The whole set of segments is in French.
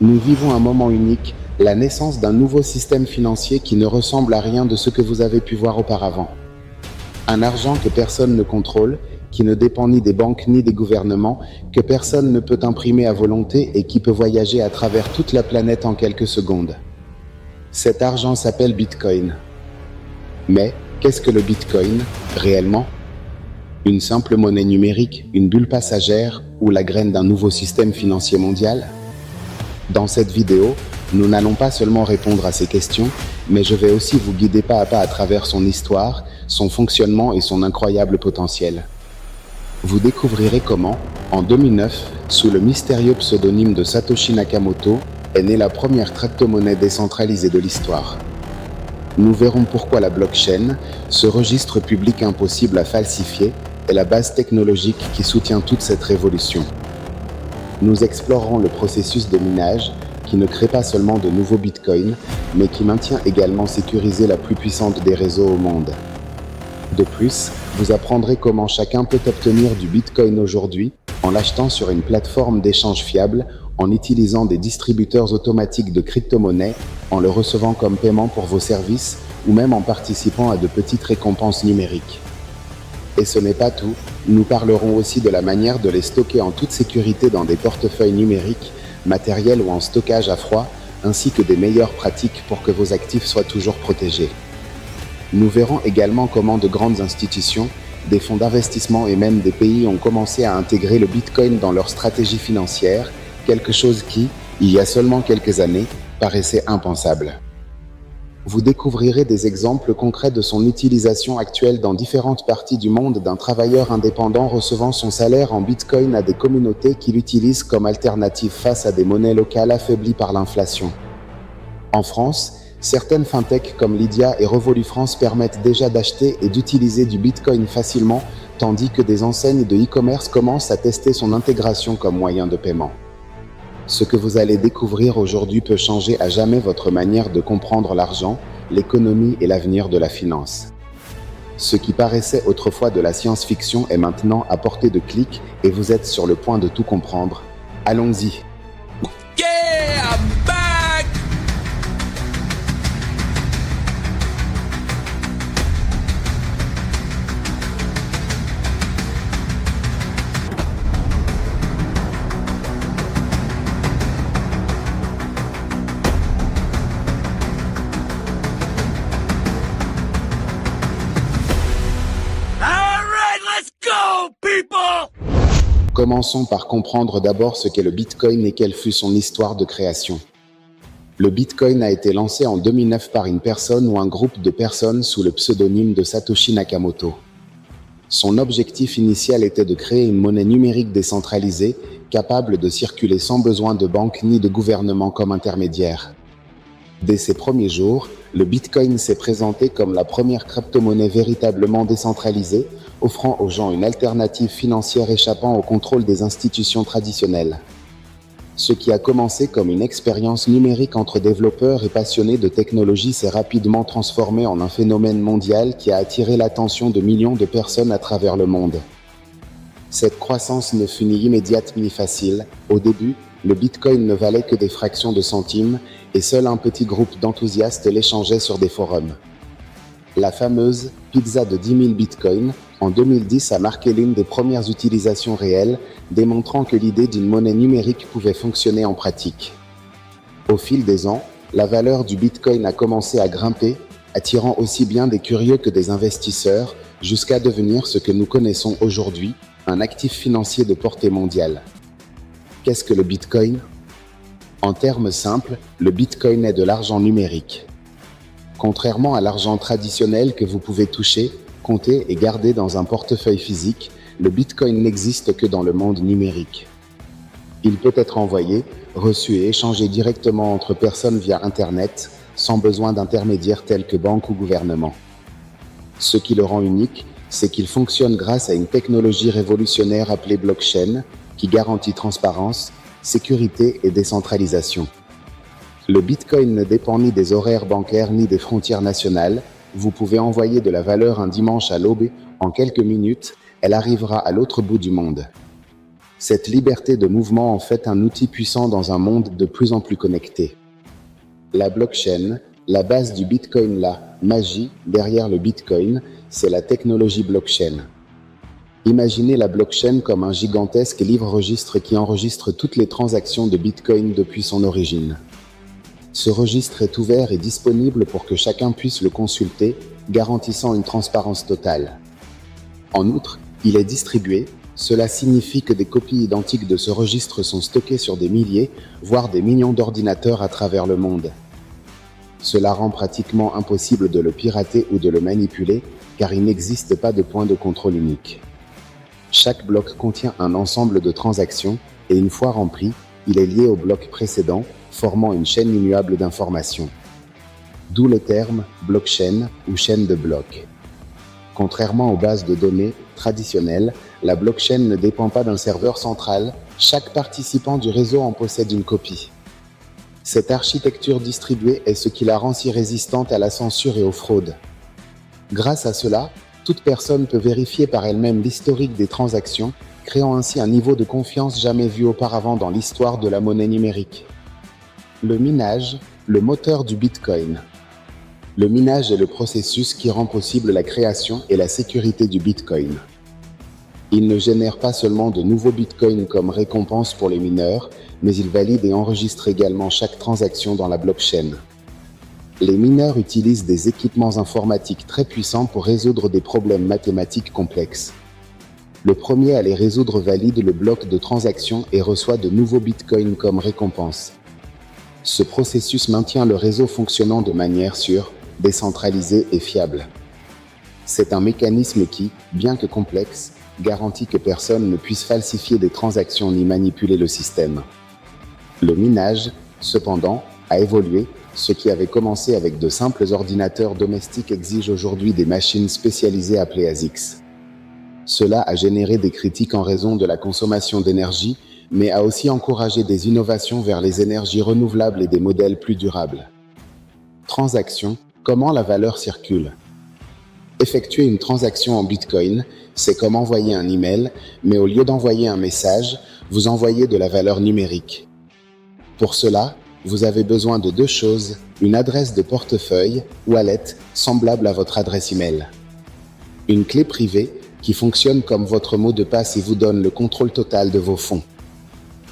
Nous vivons un moment unique, la naissance d'un nouveau système financier qui ne ressemble à rien de ce que vous avez pu voir auparavant. Un argent que personne ne contrôle, qui ne dépend ni des banques ni des gouvernements, que personne ne peut imprimer à volonté et qui peut voyager à travers toute la planète en quelques secondes. Cet argent s'appelle Bitcoin. Mais qu'est-ce que le Bitcoin, réellement ? Une simple monnaie numérique, une bulle passagère ou la graine d'un nouveau système financier mondial ? Dans cette vidéo, nous n'allons pas seulement répondre à ces questions, mais je vais aussi vous guider pas à pas à travers son histoire, son fonctionnement et son incroyable potentiel. Vous découvrirez comment, en 2009, sous le mystérieux pseudonyme de Satoshi Nakamoto, est née la première crypto-monnaie décentralisée de l'histoire. Nous verrons pourquoi la blockchain, ce registre public impossible à falsifier, est la base technologique qui soutient toute cette révolution. Nous explorerons le processus de minage qui ne crée pas seulement de nouveaux bitcoins, mais qui maintient également sécurisée la plus puissante des réseaux au monde. De plus, vous apprendrez comment chacun peut obtenir du bitcoin aujourd'hui en l'achetant sur une plateforme d'échange fiable, en utilisant des distributeurs automatiques de crypto-monnaies, en le recevant comme paiement pour vos services ou même en participant à de petites récompenses numériques. Et ce n'est pas tout, nous parlerons aussi de la manière de les stocker en toute sécurité dans des portefeuilles numériques, matériels ou en stockage à froid, ainsi que des meilleures pratiques pour que vos actifs soient toujours protégés. Nous verrons également comment de grandes institutions, des fonds d'investissement et même des pays ont commencé à intégrer le Bitcoin dans leur stratégie financière, quelque chose qui, il y a seulement quelques années, paraissait impensable. Vous découvrirez des exemples concrets de son utilisation actuelle dans différentes parties du monde d'un travailleur indépendant recevant son salaire en Bitcoin à des communautés qui l'utilisent comme alternative face à des monnaies locales affaiblies par l'inflation. En France, certaines fintechs comme Lydia et Revolut France permettent déjà d'acheter et d'utiliser du Bitcoin facilement, tandis que des enseignes de e-commerce commencent à tester son intégration comme moyen de paiement. Ce que vous allez découvrir aujourd'hui peut changer à jamais votre manière de comprendre l'argent, l'économie et l'avenir de la finance. Ce qui paraissait autrefois de la science-fiction est maintenant à portée de clic et vous êtes sur le point de tout comprendre. Allons-y! Yeah, I'm back! All right, let's go, people! Commençons par comprendre d'abord ce qu'est le Bitcoin et quelle fut son histoire de création. Le Bitcoin a été lancé en 2009 par une personne ou un groupe de personnes sous le pseudonyme de Satoshi Nakamoto. Son objectif initial était de créer une monnaie numérique décentralisée, capable de circuler sans besoin de banque ni de gouvernement comme intermédiaire. Dès ses premiers jours, le Bitcoin s'est présenté comme la première crypto-monnaie véritablement décentralisée, offrant aux gens une alternative financière échappant au contrôle des institutions traditionnelles. Ce qui a commencé comme une expérience numérique entre développeurs et passionnés de technologie s'est rapidement transformé en un phénomène mondial qui a attiré l'attention de millions de personnes à travers le monde. Cette croissance ne fut ni immédiate ni facile. Au début, le Bitcoin ne valait que des fractions de centimes et seul un petit groupe d'enthousiastes l'échangeait sur des forums. La fameuse pizza de 10 000 bitcoins en 2010 a marqué l'une des premières utilisations réelles, démontrant que l'idée d'une monnaie numérique pouvait fonctionner en pratique. Au fil des ans, la valeur du Bitcoin a commencé à grimper, attirant aussi bien des curieux que des investisseurs, jusqu'à devenir ce que nous connaissons aujourd'hui, un actif financier de portée mondiale. Qu'est-ce que le Bitcoin ? En termes simples, le Bitcoin est de l'argent numérique. Contrairement à l'argent traditionnel que vous pouvez toucher, compter et garder dans un portefeuille physique, le Bitcoin n'existe que dans le monde numérique. Il peut être envoyé, reçu et échangé directement entre personnes via Internet, sans besoin d'intermédiaires tels que banques ou gouvernements. Ce qui le rend unique, c'est qu'il fonctionne grâce à une technologie révolutionnaire appelée blockchain, qui garantit transparence, sécurité et décentralisation. Le Bitcoin ne dépend ni des horaires bancaires ni des frontières nationales. Vous pouvez envoyer de la valeur un dimanche à l'aube. En quelques minutes, elle arrivera à l'autre bout du monde. Cette liberté de mouvement en fait un outil puissant dans un monde de plus en plus connecté. La blockchain, la base du Bitcoin, la magie derrière le Bitcoin, c'est la technologie blockchain. Imaginez la blockchain comme un gigantesque livre-registre qui enregistre toutes les transactions de Bitcoin depuis son origine. Ce registre est ouvert et disponible pour que chacun puisse le consulter, garantissant une transparence totale. En outre, il est distribué, cela signifie que des copies identiques de ce registre sont stockées sur des milliers, voire des millions d'ordinateurs à travers le monde. Cela rend pratiquement impossible de le pirater ou de le manipuler, car il n'existe pas de point de contrôle unique. Chaque bloc contient un ensemble de transactions et une fois rempli, il est lié au bloc précédent, formant une chaîne immuable d'informations. D'où le terme blockchain ou chaîne de blocs. Contrairement aux bases de données traditionnelles, la blockchain ne dépend pas d'un serveur central, chaque participant du réseau en possède une copie. Cette architecture distribuée est ce qui la rend si résistante à la censure et aux fraudes. Grâce à cela, toute personne peut vérifier par elle-même l'historique des transactions, créant ainsi un niveau de confiance jamais vu auparavant dans l'histoire de la monnaie numérique. Le minage, le moteur du Bitcoin. Le minage est le processus qui rend possible la création et la sécurité du Bitcoin. Il ne génère pas seulement de nouveaux Bitcoins comme récompense pour les mineurs, mais il valide et enregistre également chaque transaction dans la blockchain. Les mineurs utilisent des équipements informatiques très puissants pour résoudre des problèmes mathématiques complexes. Le premier à les résoudre valide le bloc de transaction et reçoit de nouveaux bitcoins comme récompense. Ce processus maintient le réseau fonctionnant de manière sûre, décentralisée et fiable. C'est un mécanisme qui, bien que complexe, garantit que personne ne puisse falsifier des transactions ni manipuler le système. Le minage, cependant, a évolué. Ce qui avait commencé avec de simples ordinateurs domestiques exige aujourd'hui des machines spécialisées appelées ASICs. Cela a généré des critiques en raison de la consommation d'énergie, mais a aussi encouragé des innovations vers les énergies renouvelables et des modèles plus durables. Transaction, comment la valeur circule? Effectuer une transaction en Bitcoin, c'est comme envoyer un email, mais au lieu d'envoyer un message, vous envoyez de la valeur numérique. Pour cela, vous avez besoin de deux choses, une adresse de portefeuille, wallet, semblable à votre adresse email. Une clé privée qui fonctionne comme votre mot de passe et vous donne le contrôle total de vos fonds.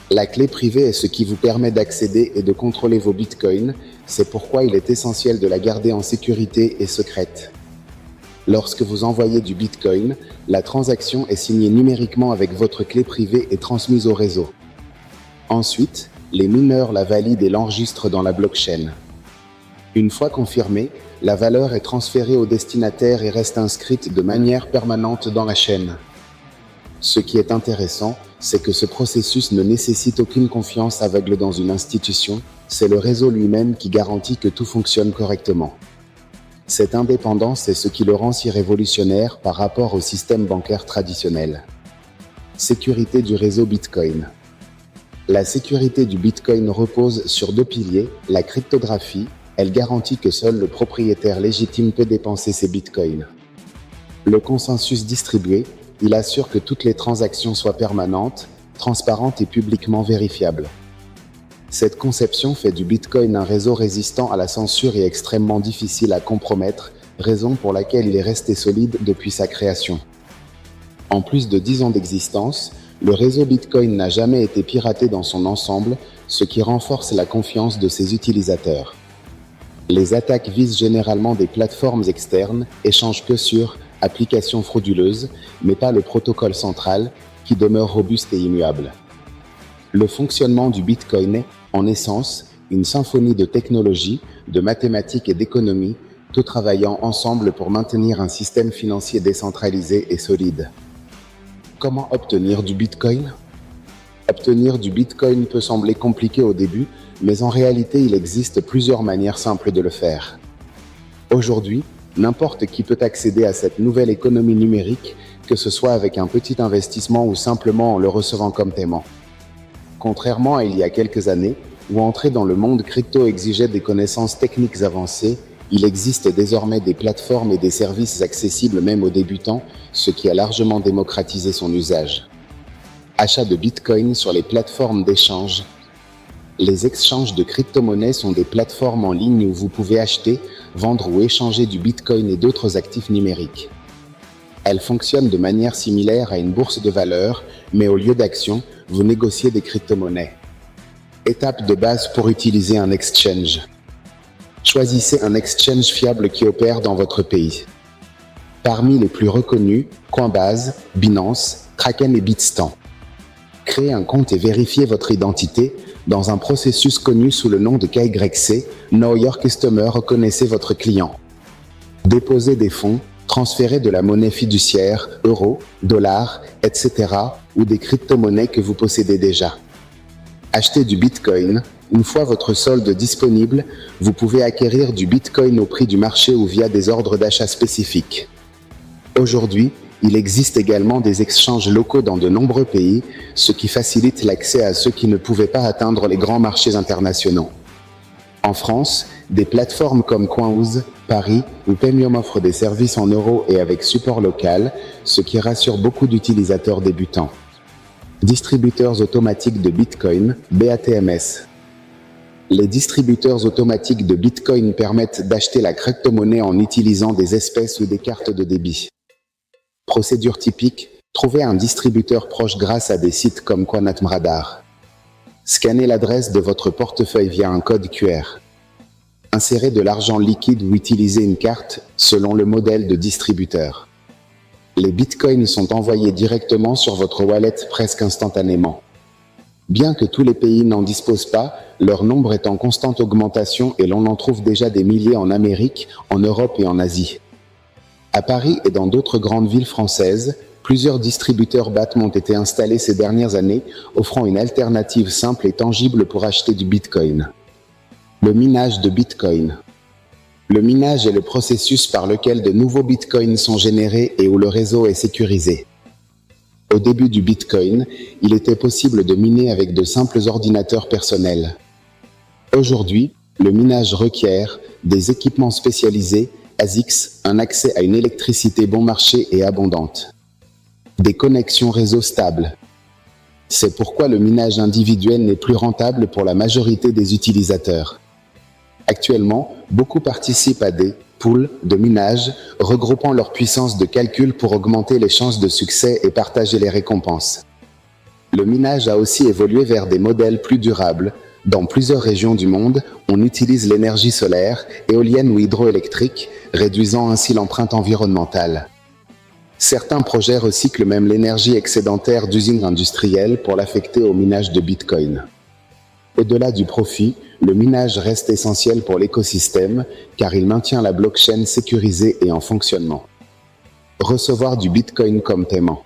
La clé privée est ce qui vous permet d'accéder et de contrôler vos bitcoins, c'est pourquoi il est essentiel de la garder en sécurité et secrète. Lorsque vous envoyez du bitcoin, la transaction est signée numériquement avec votre clé privée et transmise au réseau. Ensuite, les mineurs la valident et l'enregistrent dans la blockchain. Une fois confirmée, la valeur est transférée au destinataire et reste inscrite de manière permanente dans la chaîne. Ce qui est intéressant, c'est que ce processus ne nécessite aucune confiance aveugle dans une institution, c'est le réseau lui-même qui garantit que tout fonctionne correctement. Cette indépendance est ce qui le rend si révolutionnaire par rapport au système bancaire traditionnel. Sécurité du réseau Bitcoin. La sécurité du Bitcoin repose sur deux piliers, la cryptographie, elle garantit que seul le propriétaire légitime peut dépenser ses bitcoins. Le consensus distribué, il assure que toutes les transactions soient permanentes, transparentes et publiquement vérifiables. Cette conception fait du Bitcoin un réseau résistant à la censure et extrêmement difficile à compromettre, raison pour laquelle il est resté solide depuis sa création. En plus de 10 ans d'existence, le réseau Bitcoin n'a jamais été piraté dans son ensemble, ce qui renforce la confiance de ses utilisateurs. Les attaques visent généralement des plateformes externes, échangent que sur applications frauduleuses, mais pas le protocole central, qui demeure robuste et immuable. Le fonctionnement du Bitcoin est, en essence, une symphonie de technologies, de mathématiques et d'économie, tout travaillant ensemble pour maintenir un système financier décentralisé et solide. Comment obtenir du Bitcoin? Obtenir du Bitcoin peut sembler compliqué au début, mais en réalité, il existe plusieurs manières simples de le faire. Aujourd'hui, n'importe qui peut accéder à cette nouvelle économie numérique, que ce soit avec un petit investissement ou simplement en le recevant comme paiement. Contrairement à il y a quelques années, où entrer dans le monde crypto exigeait des connaissances techniques avancées, il existe désormais des plateformes et des services accessibles même aux débutants, ce qui a largement démocratisé son usage. Achat de Bitcoin sur les plateformes d'échange. Les exchanges de crypto-monnaies sont des plateformes en ligne où vous pouvez acheter, vendre ou échanger du Bitcoin et d'autres actifs numériques. Elles fonctionnent de manière similaire à une bourse de valeur, mais au lieu d'actions, vous négociez des crypto-monnaies. Étape de base pour utiliser un exchange. Choisissez un exchange fiable qui opère dans votre pays. Parmi les plus reconnus, Coinbase, Binance, Kraken et Bitstamp. Créez un compte et vérifiez votre identité dans un processus connu sous le nom de KYC, Know Your Customer, reconnaissez votre client. Déposez des fonds, transférez de la monnaie fiduciaire, euros, dollars, etc. ou des crypto-monnaies que vous possédez déjà. Achetez du Bitcoin. Une fois votre solde disponible, vous pouvez acquérir du Bitcoin au prix du marché ou via des ordres d'achat spécifiques. Aujourd'hui, il existe également des exchanges locaux dans de nombreux pays, ce qui facilite l'accès à ceux qui ne pouvaient pas atteindre les grands marchés internationaux. En France, des plateformes comme Coinhouse, Paris ou Paymium offrent des services en euros et avec support local, ce qui rassure beaucoup d'utilisateurs débutants. Distributeurs automatiques de Bitcoin, BATMS. Les distributeurs automatiques de Bitcoin permettent d'acheter la crypto-monnaie en utilisant des espèces ou des cartes de débit. Procédure typique, trouvez un distributeur proche grâce à des sites comme Coinatmradar. Scannez l'adresse de votre portefeuille via un code QR. Insérez de l'argent liquide ou utilisez une carte selon le modèle de distributeur. Les bitcoins sont envoyés directement sur votre wallet presque instantanément. Bien que tous les pays n'en disposent pas, leur nombre est en constante augmentation et l'on en trouve déjà des milliers en Amérique, en Europe et en Asie. À Paris et dans d'autres grandes villes françaises, plusieurs distributeurs BATM ont été installés ces dernières années, offrant une alternative simple et tangible pour acheter du Bitcoin. Le minage de Bitcoin. Le minage est le processus par lequel de nouveaux Bitcoins sont générés et où le réseau est sécurisé. Au début du Bitcoin, il était possible de miner avec de simples ordinateurs personnels. Aujourd'hui, le minage requiert des équipements spécialisés, ASICs, un accès à une électricité bon marché et abondante. Des connexions réseau stables. C'est pourquoi le minage individuel n'est plus rentable pour la majorité des utilisateurs. Actuellement, beaucoup participent à des pools de minage, regroupant leur puissance de calcul pour augmenter les chances de succès et partager les récompenses. Le minage a aussi évolué vers des modèles plus durables. Dans plusieurs régions du monde, on utilise l'énergie solaire, éolienne ou hydroélectrique, réduisant ainsi l'empreinte environnementale. Certains projets recyclent même l'énergie excédentaire d'usines industrielles pour l'affecter au minage de Bitcoin. Au-delà du profit, le minage reste essentiel pour l'écosystème car il maintient la blockchain sécurisée et en fonctionnement. Recevoir du Bitcoin comme paiement.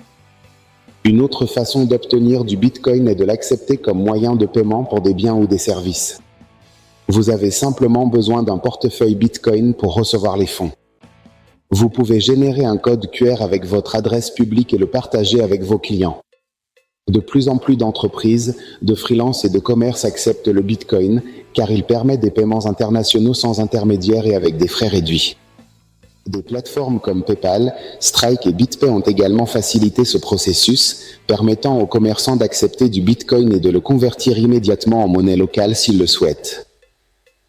Une autre façon d'obtenir du Bitcoin est de l'accepter comme moyen de paiement pour des biens ou des services. Vous avez simplement besoin d'un portefeuille Bitcoin pour recevoir les fonds. Vous pouvez générer un code QR avec votre adresse publique et le partager avec vos clients. De plus en plus d'entreprises, de freelance et de commerces acceptent le Bitcoin car il permet des paiements internationaux sans intermédiaire et avec des frais réduits. Des plateformes comme PayPal, Strike et BitPay ont également facilité ce processus, permettant aux commerçants d'accepter du Bitcoin et de le convertir immédiatement en monnaie locale s'ils le souhaitent.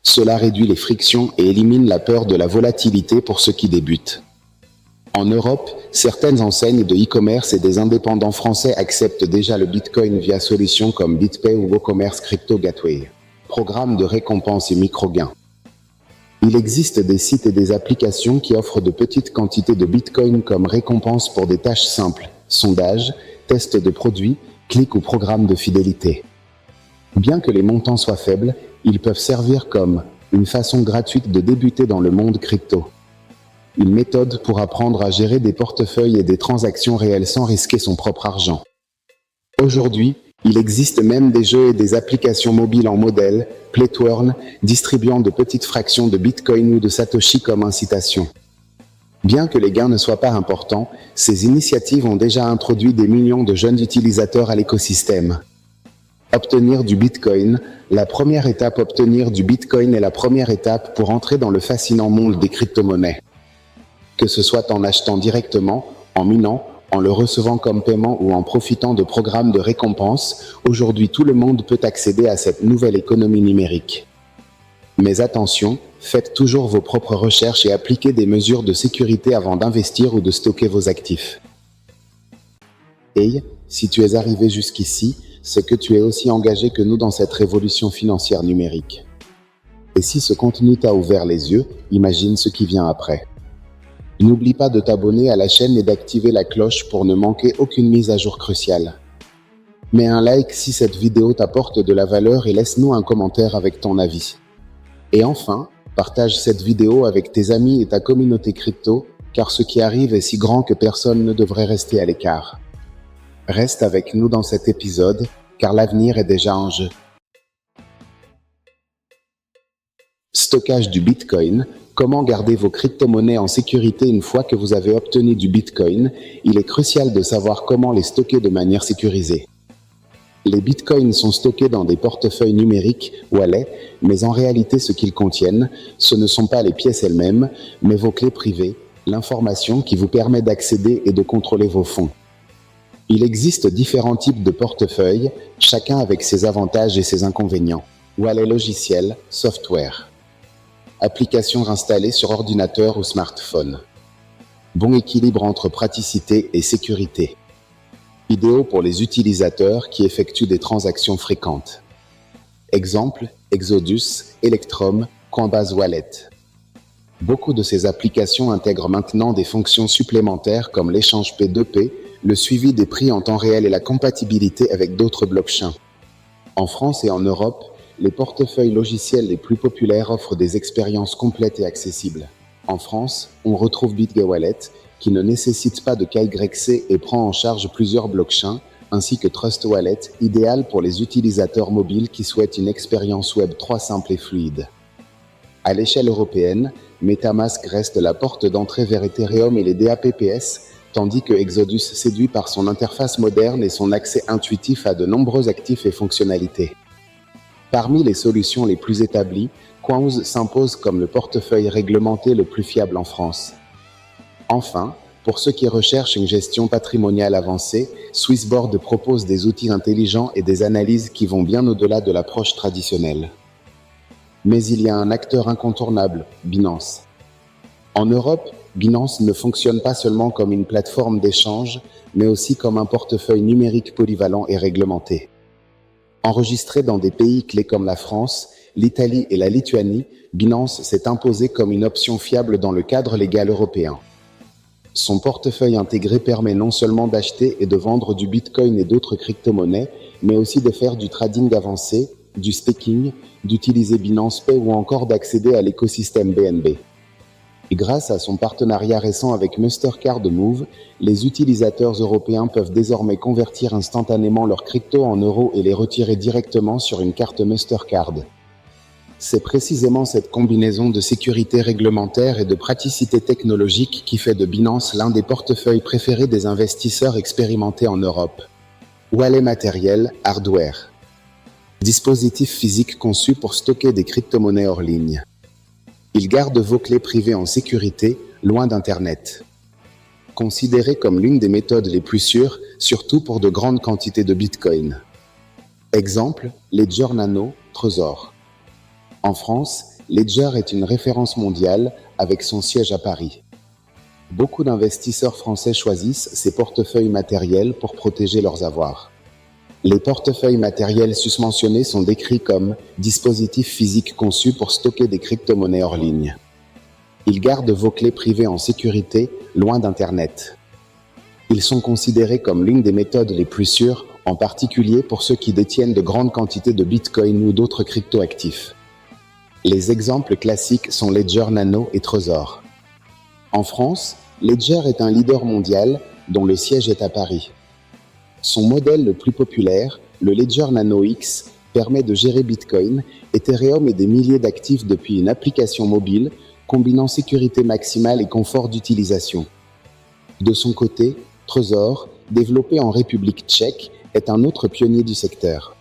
Cela réduit les frictions et élimine la peur de la volatilité pour ceux qui débutent. En Europe, certaines enseignes de e-commerce et des indépendants français acceptent déjà le Bitcoin via solutions comme BitPay ou WooCommerce Crypto Gateway. Programme de récompenses et micro-gains. Il existe des sites et des applications qui offrent de petites quantités de Bitcoin comme récompense pour des tâches simples, sondages, tests de produits, clics ou programmes de fidélité. Bien que les montants soient faibles, ils peuvent servir comme une façon gratuite de débuter dans le monde crypto. Une méthode pour apprendre à gérer des portefeuilles et des transactions réelles sans risquer son propre argent. Aujourd'hui, il existe même des jeux et des applications mobiles en modèle, Play to Earn, distribuant de petites fractions de Bitcoin ou de Satoshi comme incitation. Bien que les gains ne soient pas importants, ces initiatives ont déjà introduit des millions de jeunes utilisateurs à l'écosystème. Obtenir du Bitcoin. La première étape, obtenir du Bitcoin est la première étape pour entrer dans le fascinant monde des crypto-monnaies. Que ce soit en achetant directement, en minant, En le recevant comme paiement ou en profitant de programmes de récompense, aujourd'hui tout le monde peut accéder à cette nouvelle économie numérique. Mais attention, faites toujours vos propres recherches et appliquez des mesures de sécurité avant d'investir ou de stocker vos actifs. Hey, si tu es arrivé jusqu'ici, c'est que tu es aussi engagé que nous dans cette révolution financière numérique. Et si ce contenu t'a ouvert les yeux, imagine ce qui vient après. N'oublie pas de t'abonner à la chaîne et d'activer la cloche pour ne manquer aucune mise à jour cruciale. Mets un like si cette vidéo t'apporte de la valeur et laisse-nous un commentaire avec ton avis. Et enfin, partage cette vidéo avec tes amis et ta communauté crypto, car ce qui arrive est si grand que personne ne devrait rester à l'écart. Reste avec nous dans cet épisode, car l'avenir est déjà en jeu. Stockage du Bitcoin. Comment garder vos crypto-monnaies en sécurité une fois que vous avez obtenu du Bitcoin? Il est crucial de savoir comment les stocker de manière sécurisée. Les bitcoins sont stockés dans des portefeuilles numériques, wallets, mais en réalité ce qu'ils contiennent, ce ne sont pas les pièces elles-mêmes, mais vos clés privées, l'information qui vous permet d'accéder et de contrôler vos fonds. Il existe différents types de portefeuilles, chacun avec ses avantages et ses inconvénients. Wallet logiciel, software. Applications installées sur ordinateur ou smartphone. Bon équilibre entre praticité et sécurité. Vidéo pour les utilisateurs qui effectuent des transactions fréquentes. Exemple, Exodus, Electrum, Coinbase Wallet. Beaucoup de ces applications intègrent maintenant des fonctions supplémentaires comme l'échange P2P, le suivi des prix en temps réel et la compatibilité avec d'autres blockchains. En France et en Europe, les portefeuilles logiciels les plus populaires offrent des expériences complètes et accessibles. En France, on retrouve BitGewallet, qui ne nécessite pas de KYC et prend en charge plusieurs blockchains, ainsi que Trust Wallet, idéal pour les utilisateurs mobiles qui souhaitent une expérience Web 3 simple et fluide. À l'échelle européenne, MetaMask reste la porte d'entrée vers Ethereum et les DApps, tandis que Exodus séduit par son interface moderne et son accès intuitif à de nombreux actifs et fonctionnalités. Parmi les solutions les plus établies, Quanz s'impose comme le portefeuille réglementé le plus fiable en France. Enfin, pour ceux qui recherchent une gestion patrimoniale avancée, Swissboard propose des outils intelligents et des analyses qui vont bien au-delà de l'approche traditionnelle. Mais il y a un acteur incontournable, Binance. En Europe, Binance ne fonctionne pas seulement comme une plateforme d'échange, mais aussi comme un portefeuille numérique polyvalent et réglementé. Enregistré dans des pays clés comme la France, l'Italie et la Lituanie, Binance s'est imposé comme une option fiable dans le cadre légal européen. Son portefeuille intégré permet non seulement d'acheter et de vendre du Bitcoin et d'autres crypto-monnaies, mais aussi de faire du trading avancé, du staking, d'utiliser Binance Pay ou encore d'accéder à l'écosystème BNB. Et grâce à son partenariat récent avec Mastercard Move, les utilisateurs européens peuvent désormais convertir instantanément leurs cryptos en euros et les retirer directement sur une carte Mastercard. C'est précisément cette combinaison de sécurité réglementaire et de praticité technologique qui fait de Binance l'un des portefeuilles préférés des investisseurs expérimentés en Europe. Wallet matériel, hardware. Dispositif physique conçu pour stocker des crypto-monnaies hors ligne. Il garde vos clés privées en sécurité, loin d'Internet. Considéré comme l'une des méthodes les plus sûres, surtout pour de grandes quantités de Bitcoin. Exemple, Ledger Nano, Trezor. En France, Ledger est une référence mondiale avec son siège à Paris. Beaucoup d'investisseurs français choisissent ces portefeuilles matériels pour protéger leurs avoirs. Les portefeuilles matériels susmentionnés sont décrits comme dispositifs physiques conçus pour stocker des crypto-monnaies hors ligne. Ils gardent vos clés privées en sécurité, loin d'Internet. Ils sont considérés comme l'une des méthodes les plus sûres, en particulier pour ceux qui détiennent de grandes quantités de Bitcoin ou d'autres crypto-actifs. Les exemples classiques sont Ledger Nano et Trezor. En France, Ledger est un leader mondial dont le siège est à Paris. Son modèle le plus populaire, le Ledger Nano X, permet de gérer Bitcoin, Ethereum et des milliers d'actifs depuis une application mobile, combinant sécurité maximale et confort d'utilisation. De son côté, Trezor, développé en République tchèque, est un autre pionnier du secteur.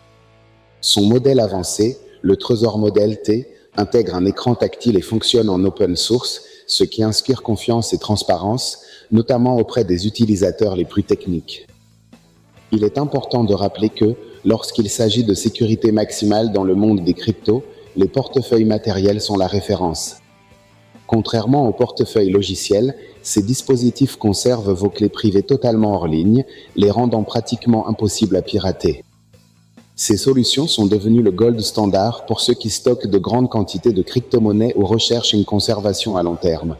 Son modèle avancé, le Trezor Model T, intègre un écran tactile et fonctionne en open source, ce qui inspire confiance et transparence, notamment auprès des utilisateurs les plus techniques. Il est important de rappeler que, lorsqu'il s'agit de sécurité maximale dans le monde des cryptos, les portefeuilles matériels sont la référence. Contrairement aux portefeuilles logiciels, ces dispositifs conservent vos clés privées totalement hors ligne, les rendant pratiquement impossibles à pirater. Ces solutions sont devenues le gold standard pour ceux qui stockent de grandes quantités de crypto-monnaies ou recherchent une conservation à long terme.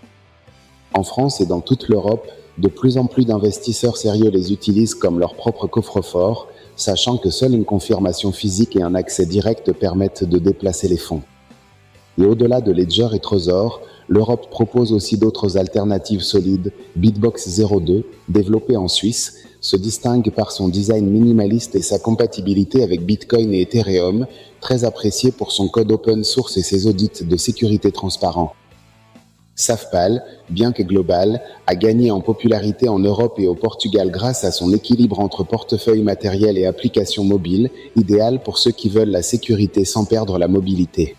En France et dans toute l'Europe, de plus en plus d'investisseurs sérieux les utilisent comme leur propre coffre-fort, sachant que seule une confirmation physique et un accès direct permettent de déplacer les fonds. Et au-delà de Ledger et Trezor, l'Europe propose aussi d'autres alternatives solides. Bitbox 02, développé en Suisse, se distingue par son design minimaliste et sa compatibilité avec Bitcoin et Ethereum, très apprécié pour son code open source et ses audits de sécurité transparents. Safpal, bien que global, a gagné en popularité en Europe et au Portugal grâce à son équilibre entre portefeuille matériel et applications mobiles, idéal pour ceux qui veulent la sécurité sans perdre la mobilité.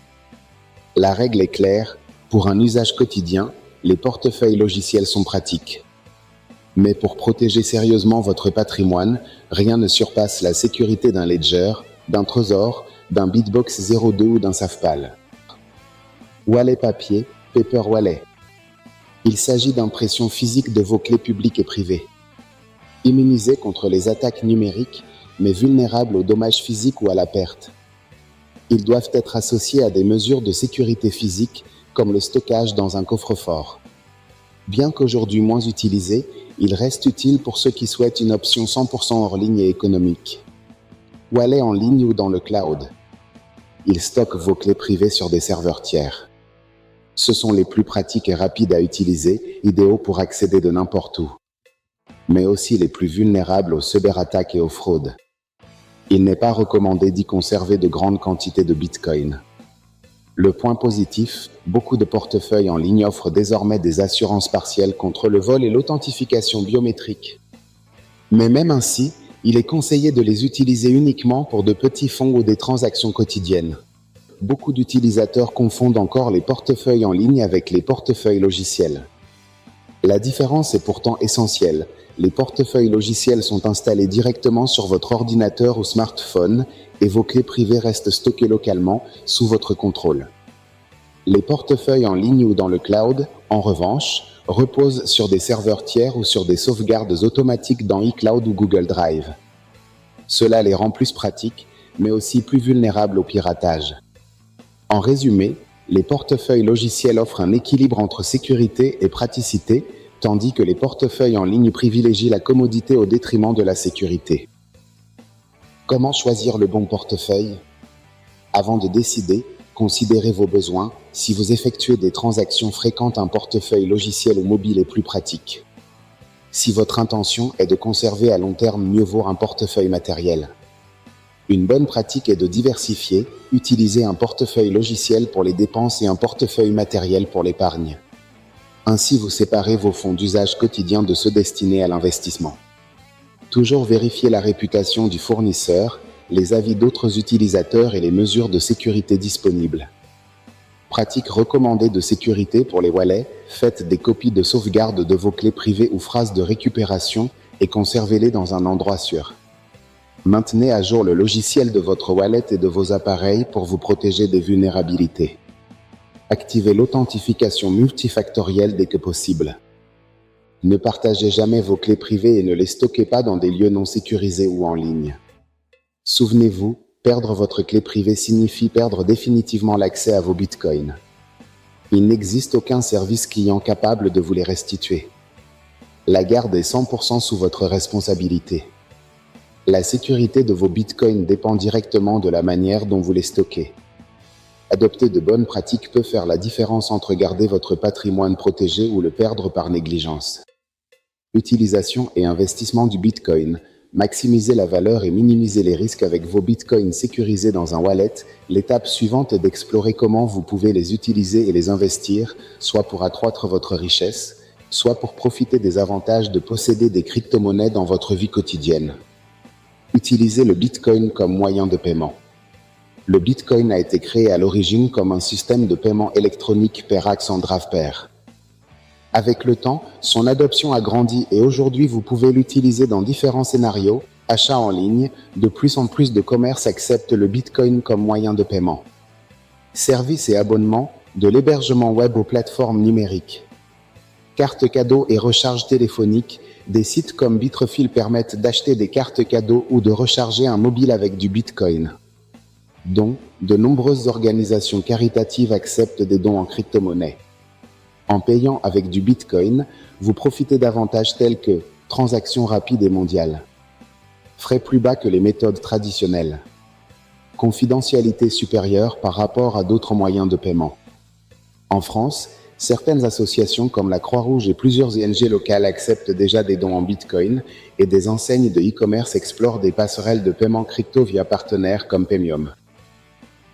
La règle est claire, pour un usage quotidien, les portefeuilles logiciels sont pratiques. Mais pour protéger sérieusement votre patrimoine, rien ne surpasse la sécurité d'un Ledger, d'un Trezor, d'un Bitbox 02 ou d'un Safpal. Wallet papier, Paper Wallet. Il s'agit d'impression physique de vos clés publiques et privées. Immunisés contre les attaques numériques, mais vulnérables aux dommages physiques ou à la perte. Ils doivent être associés à des mesures de sécurité physique, comme le stockage dans un coffre-fort. Bien qu'aujourd'hui moins utilisé, il reste utile pour ceux qui souhaitent une option 100% hors ligne et économique. Wallet en ligne ou dans le cloud. Il stocke vos clés privées sur des serveurs tiers. Ce sont les plus pratiques et rapides à utiliser, idéaux pour accéder de n'importe où. Mais aussi les plus vulnérables aux cyberattaques et aux fraudes. Il n'est pas recommandé d'y conserver de grandes quantités de Bitcoin. Le point positif, beaucoup de portefeuilles en ligne offrent désormais des assurances partielles contre le vol et l'authentification biométrique. Mais même ainsi, il est conseillé de les utiliser uniquement pour de petits fonds ou des transactions quotidiennes. Beaucoup d'utilisateurs confondent encore les portefeuilles en ligne avec les portefeuilles logiciels. La différence est pourtant essentielle. Les portefeuilles logiciels sont installés directement sur votre ordinateur ou smartphone et vos clés privées restent stockées localement, sous votre contrôle. Les portefeuilles en ligne ou dans le cloud, en revanche, reposent sur des serveurs tiers ou sur des sauvegardes automatiques dans iCloud ou Google Drive. Cela les rend plus pratiques, mais aussi plus vulnérables au piratage. En résumé, les portefeuilles logiciels offrent un équilibre entre sécurité et praticité, tandis que les portefeuilles en ligne privilégient la commodité au détriment de la sécurité. Comment choisir le bon portefeuille ? Avant de décider, considérez vos besoins. Si vous effectuez des transactions fréquentes, un portefeuille logiciel ou mobile est plus pratique. Si votre intention est de conserver à long terme, mieux vaut un portefeuille matériel. Une bonne pratique est de diversifier, utiliser un portefeuille logiciel pour les dépenses et un portefeuille matériel pour l'épargne. Ainsi, vous séparez vos fonds d'usage quotidien de ceux destinés à l'investissement. Toujours vérifier la réputation du fournisseur, les avis d'autres utilisateurs et les mesures de sécurité disponibles. Pratique recommandée de sécurité pour les wallets, faites des copies de sauvegarde de vos clés privées ou phrases de récupération et conservez-les dans un endroit sûr. Maintenez à jour le logiciel de votre wallet et de vos appareils pour vous protéger des vulnérabilités. Activez l'authentification multifactorielle dès que possible. Ne partagez jamais vos clés privées et ne les stockez pas dans des lieux non sécurisés ou en ligne. Souvenez-vous, perdre votre clé privée signifie perdre définitivement l'accès à vos bitcoins. Il n'existe aucun service client capable de vous les restituer. La garde est 100% sous votre responsabilité. La sécurité de vos bitcoins dépend directement de la manière dont vous les stockez. Adopter de bonnes pratiques peut faire la différence entre garder votre patrimoine protégé ou le perdre par négligence. Utilisation et investissement du Bitcoin. Maximiser la valeur et minimiser les risques avec vos bitcoins sécurisés dans un wallet. L'étape suivante est d'explorer comment vous pouvez les utiliser et les investir, soit pour accroître votre richesse, soit pour profiter des avantages de posséder des crypto-monnaies dans votre vie quotidienne. Utilisez le Bitcoin comme moyen de paiement. Le Bitcoin a été créé à l'origine comme un système de paiement électronique pair-axe en draft pair. Avec le temps, son adoption a grandi et aujourd'hui vous pouvez l'utiliser dans différents scénarios, achats en ligne, de plus en plus de commerces acceptent le Bitcoin comme moyen de paiement. Services et abonnements, de l'hébergement web aux plateformes numériques. Cartes cadeaux et recharge téléphonique, des sites comme Bitrefill permettent d'acheter des cartes cadeaux ou de recharger un mobile avec du Bitcoin. Dons, de nombreuses organisations caritatives acceptent des dons en crypto-monnaie. En payant avec du Bitcoin, vous profitez d'avantages tels que transactions rapides et mondiales, frais plus bas que les méthodes traditionnelles, confidentialité supérieure par rapport à d'autres moyens de paiement. En France, certaines associations comme la Croix-Rouge et plusieurs ONG locales acceptent déjà des dons en Bitcoin et des enseignes de e-commerce explorent des passerelles de paiement crypto via partenaires comme Paymium.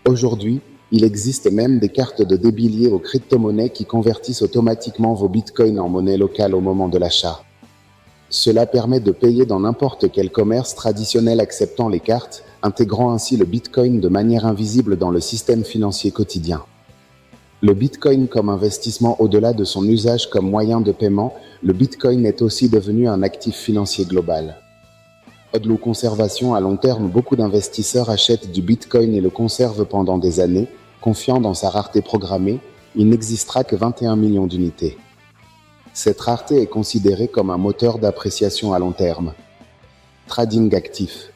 Aujourd'hui, il existe même des cartes de débit liées aux crypto-monnaies qui convertissent automatiquement vos bitcoins en monnaie locale au moment de l'achat. Cela permet de payer dans n'importe quel commerce traditionnel acceptant les cartes, intégrant ainsi le bitcoin de manière invisible dans le système financier quotidien. Le bitcoin comme investissement au-delà de son usage comme moyen de paiement, le bitcoin est aussi devenu un actif financier global. De la conservation à long terme, beaucoup d'investisseurs achètent du Bitcoin et le conservent pendant des années, confiant dans sa rareté programmée. Il n'existera que 21 millions d'unités. Cette rareté est considérée comme un moteur d'appréciation à long terme. Trading actif.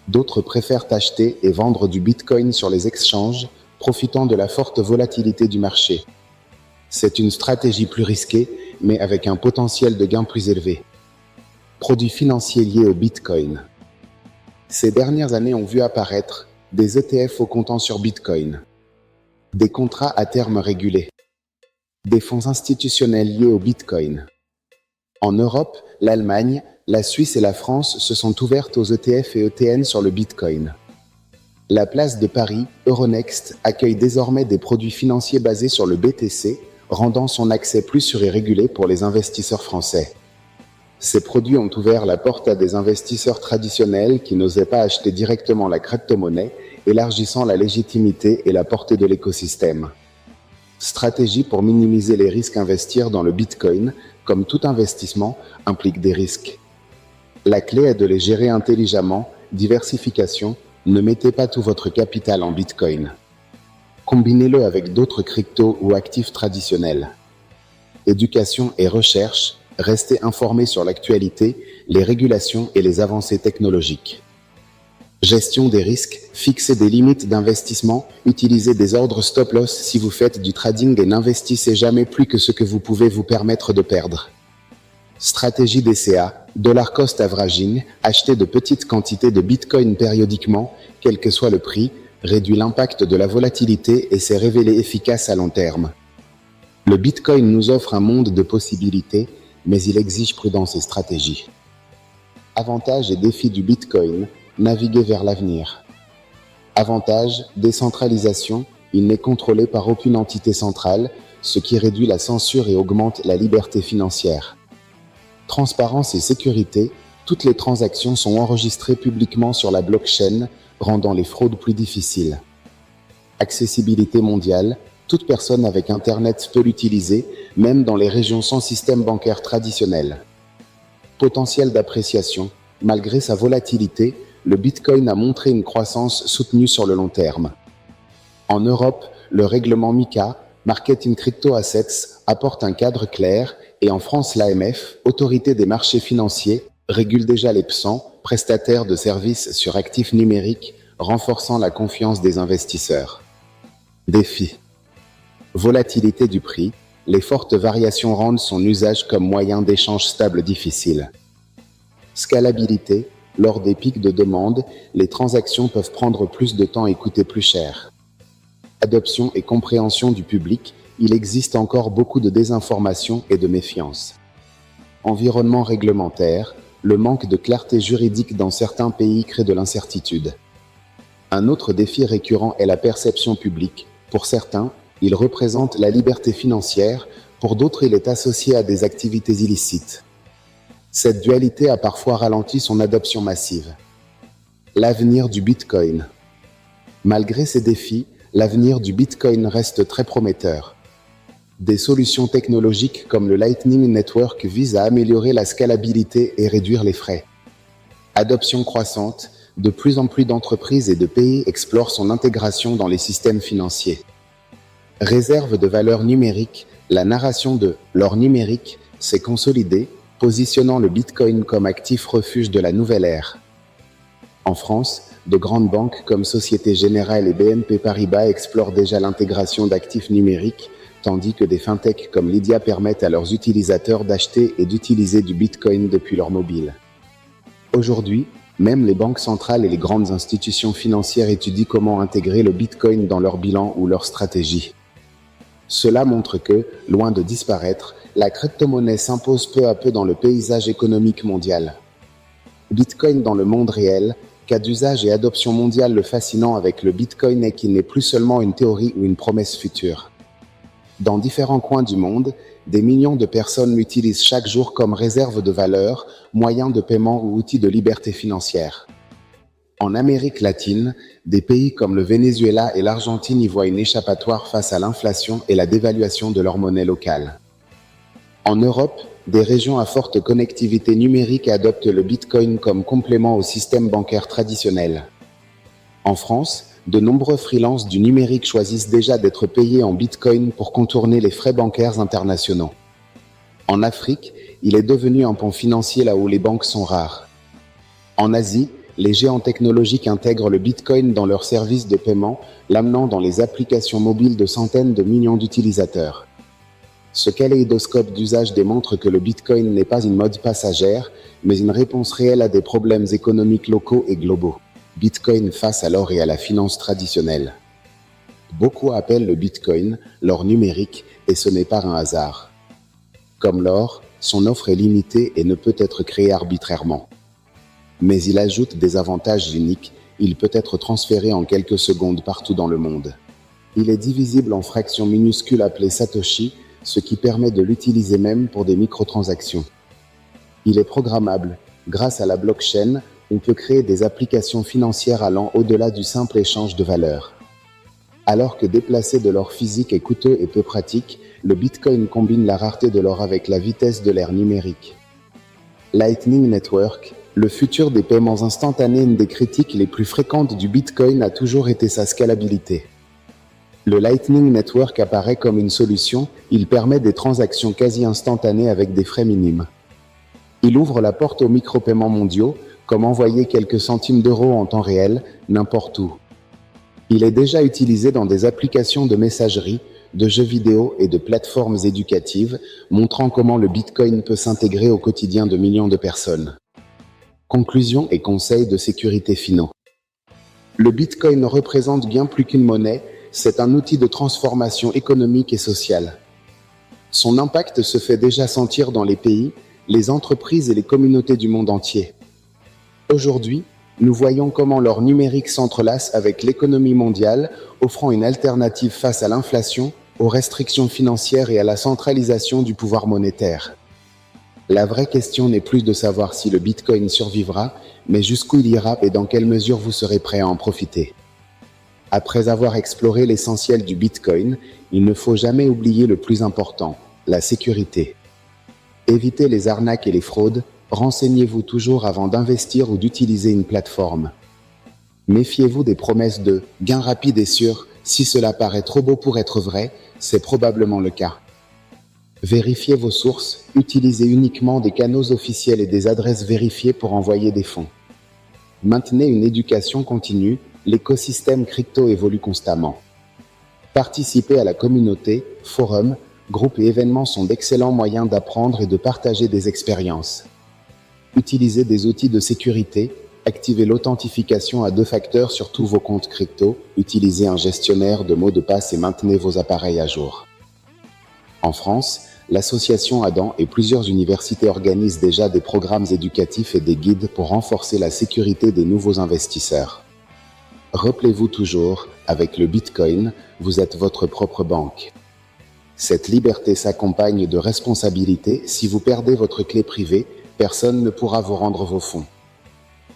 D'autres préfèrent acheter et vendre du Bitcoin sur les exchanges, profitant de la forte volatilité du marché. C'est une stratégie plus risquée, mais avec un potentiel de gain plus élevé. Produits financiers liés au Bitcoin. Ces dernières années ont vu apparaître des ETF au comptant sur Bitcoin, des contrats à terme régulés, des fonds institutionnels liés au Bitcoin. En Europe, l'Allemagne, la Suisse et la France se sont ouvertes aux ETF et ETN sur le Bitcoin. La place de Paris, Euronext, accueille désormais des produits financiers basés sur le BTC, rendant son accès plus sûr et régulé pour les investisseurs français. Ces produits ont ouvert la porte à des investisseurs traditionnels qui n'osaient pas acheter directement la crypto-monnaie, élargissant la légitimité et la portée de l'écosystème. Stratégie pour minimiser les risques. Investir dans le Bitcoin, comme tout investissement, implique des risques. La clé est de les gérer intelligemment, diversification, ne mettez pas tout votre capital en Bitcoin. Combinez-le avec d'autres cryptos ou actifs traditionnels. Éducation et recherche. Restez informé sur l'actualité, les régulations et les avancées technologiques. Gestion des risques, fixez des limites d'investissement, utilisez des ordres stop-loss si vous faites du trading et n'investissez jamais plus que ce que vous pouvez vous permettre de perdre. Stratégie DCA, dollar cost averaging, acheter de petites quantités de Bitcoin périodiquement, quel que soit le prix, réduit l'impact de la volatilité et s'est révélé efficace à long terme. Le Bitcoin nous offre un monde de possibilités, mais il exige prudence et stratégie. Avantages et défis du Bitcoin, naviguer vers l'avenir. Avantage, décentralisation, il n'est contrôlé par aucune entité centrale, ce qui réduit la censure et augmente la liberté financière. Transparence et sécurité, toutes les transactions sont enregistrées publiquement sur la blockchain, rendant les fraudes plus difficiles. Accessibilité mondiale, toute personne avec Internet peut l'utiliser, même dans les régions sans système bancaire traditionnel. Potentiel d'appréciation. Malgré sa volatilité, le Bitcoin a montré une croissance soutenue sur le long terme. En Europe, le règlement MiCA, Market in Crypto Assets, apporte un cadre clair et en France, l'AMF, Autorité des marchés financiers, régule déjà les PSAN, prestataires de services sur actifs numériques, renforçant la confiance des investisseurs. Défi. Volatilité du prix, les fortes variations rendent son usage comme moyen d'échange stable difficile. Scalabilité, lors des pics de demande, les transactions peuvent prendre plus de temps et coûter plus cher. Adoption et compréhension du public, il existe encore beaucoup de désinformation et de méfiance. Environnement réglementaire, le manque de clarté juridique dans certains pays crée de l'incertitude. Un autre défi récurrent est la perception publique. Pour certains, il représente la liberté financière, pour d'autres il est associé à des activités illicites. Cette dualité a parfois ralenti son adoption massive. L'avenir du Bitcoin. Malgré ces défis, l'avenir du Bitcoin reste très prometteur. Des solutions technologiques comme le Lightning Network visent à améliorer la scalabilité et réduire les frais. Adoption croissante, de plus en plus d'entreprises et de pays explorent son intégration dans les systèmes financiers. Réserve de valeur numérique, la narration de l'or numérique s'est consolidée, positionnant le Bitcoin comme actif refuge de la nouvelle ère. En France, de grandes banques comme Société Générale et BNP Paribas explorent déjà l'intégration d'actifs numériques, tandis que des fintechs comme Lydia permettent à leurs utilisateurs d'acheter et d'utiliser du Bitcoin depuis leur mobile. Aujourd'hui, même les banques centrales et les grandes institutions financières étudient comment intégrer le Bitcoin dans leur bilan ou leur stratégie. Cela montre que, loin de disparaître, la crypto-monnaie s'impose peu à peu dans le paysage économique mondial. Bitcoin dans le monde réel, cas d'usage et adoption mondiale. Le fascinant avec le Bitcoin est qu'il n'est plus seulement une théorie ou une promesse future. Dans différents coins du monde, des millions de personnes l'utilisent chaque jour comme réserve de valeur, moyen de paiement ou outil de liberté financière. En Amérique latine, des pays comme le Venezuela et l'Argentine y voient une échappatoire face à l'inflation et la dévaluation de leur monnaie locale. En Europe, des régions à forte connectivité numérique adoptent le Bitcoin comme complément au système bancaire traditionnel. En France, de nombreux freelances du numérique choisissent déjà d'être payés en Bitcoin pour contourner les frais bancaires internationaux. En Afrique, il est devenu un pont financier là où les banques sont rares. En Asie, les géants technologiques intègrent le Bitcoin dans leurs services de paiement, l'amenant dans les applications mobiles de centaines de millions d'utilisateurs. Ce kaléidoscope d'usage démontre que le Bitcoin n'est pas une mode passagère, mais une réponse réelle à des problèmes économiques locaux et globaux. Bitcoin face à l'or et à la finance traditionnelle. Beaucoup appellent le Bitcoin l'or numérique et ce n'est pas un hasard. Comme l'or, son offre est limitée et ne peut être créée arbitrairement. Mais il ajoute des avantages uniques, il peut être transféré en quelques secondes partout dans le monde. Il est divisible en fractions minuscules appelées Satoshi, ce qui permet de l'utiliser même pour des microtransactions. Il est programmable. Grâce à la blockchain, on peut créer des applications financières allant au-delà du simple échange de valeurs. Alors que déplacer de l'or physique est coûteux et peu pratique, le Bitcoin combine la rareté de l'or avec la vitesse de l'ère numérique. Lightning Network, le futur des paiements instantanés. Une des critiques les plus fréquentes du Bitcoin a toujours été sa scalabilité. Le Lightning Network apparaît comme une solution, il permet des transactions quasi instantanées avec des frais minimes. Il ouvre la porte aux micro-paiements mondiaux, comme envoyer quelques centimes d'euros en temps réel, n'importe où. Il est déjà utilisé dans des applications de messagerie, de jeux vidéo et de plateformes éducatives, montrant comment le Bitcoin peut s'intégrer au quotidien de millions de personnes. Conclusion et conseils de sécurité finaux. Le Bitcoin représente bien plus qu'une monnaie, c'est un outil de transformation économique et sociale. Son impact se fait déjà sentir dans les pays, les entreprises et les communautés du monde entier. Aujourd'hui, nous voyons comment l'or numérique s'entrelace avec l'économie mondiale, offrant une alternative face à l'inflation, aux restrictions financières et à la centralisation du pouvoir monétaire. La vraie question n'est plus de savoir si le Bitcoin survivra, mais jusqu'où il ira et dans quelle mesure vous serez prêt à en profiter. Après avoir exploré l'essentiel du Bitcoin, il ne faut jamais oublier le plus important, la sécurité. Évitez les arnaques et les fraudes, renseignez-vous toujours avant d'investir ou d'utiliser une plateforme. Méfiez-vous des promesses de « gain rapide et sûr », si cela paraît trop beau pour être vrai, c'est probablement le cas. Vérifiez vos sources, utilisez uniquement des canaux officiels et des adresses vérifiées pour envoyer des fonds. Maintenez une éducation continue, l'écosystème crypto évolue constamment. Participez à la communauté, forums, groupes et événements sont d'excellents moyens d'apprendre et de partager des expériences. Utilisez des outils de sécurité, activez l'authentification à 2 facteurs sur tous vos comptes crypto, utilisez un gestionnaire de mots de passe et maintenez vos appareils à jour. En France, l'association Adam et plusieurs universités organisent déjà des programmes éducatifs et des guides pour renforcer la sécurité des nouveaux investisseurs. Rappelez-vous toujours, avec le Bitcoin, vous êtes votre propre banque. Cette liberté s'accompagne de responsabilités. Si vous perdez votre clé privée, personne ne pourra vous rendre vos fonds.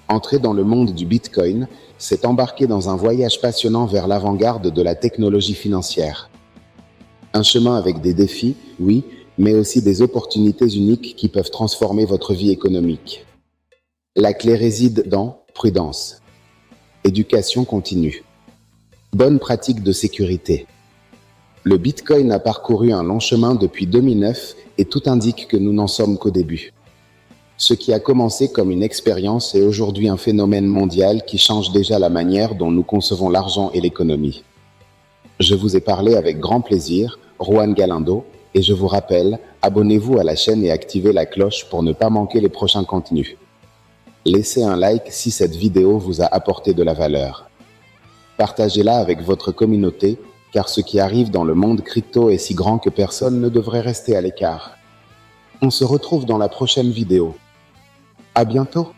Entrer dans le monde du Bitcoin, c'est embarquer dans un voyage passionnant vers l'avant-garde de la technologie financière. Un chemin avec des défis, oui, mais aussi des opportunités uniques qui peuvent transformer votre vie économique. La clé réside dans prudence. Éducation continue. Bonne pratique de sécurité. Le Bitcoin a parcouru un long chemin depuis 2009 et tout indique que nous n'en sommes qu'au début. Ce qui a commencé comme une expérience est aujourd'hui un phénomène mondial qui change déjà la manière dont nous concevons l'argent et l'économie. Je vous ai parlé avec grand plaisir, Juan Galindo, et je vous rappelle, abonnez-vous à la chaîne et activez la cloche pour ne pas manquer les prochains contenus. Laissez un like si cette vidéo vous a apporté de la valeur. Partagez-la avec votre communauté, car ce qui arrive dans le monde crypto est si grand que personne ne devrait rester à l'écart. On se retrouve dans la prochaine vidéo. À bientôt!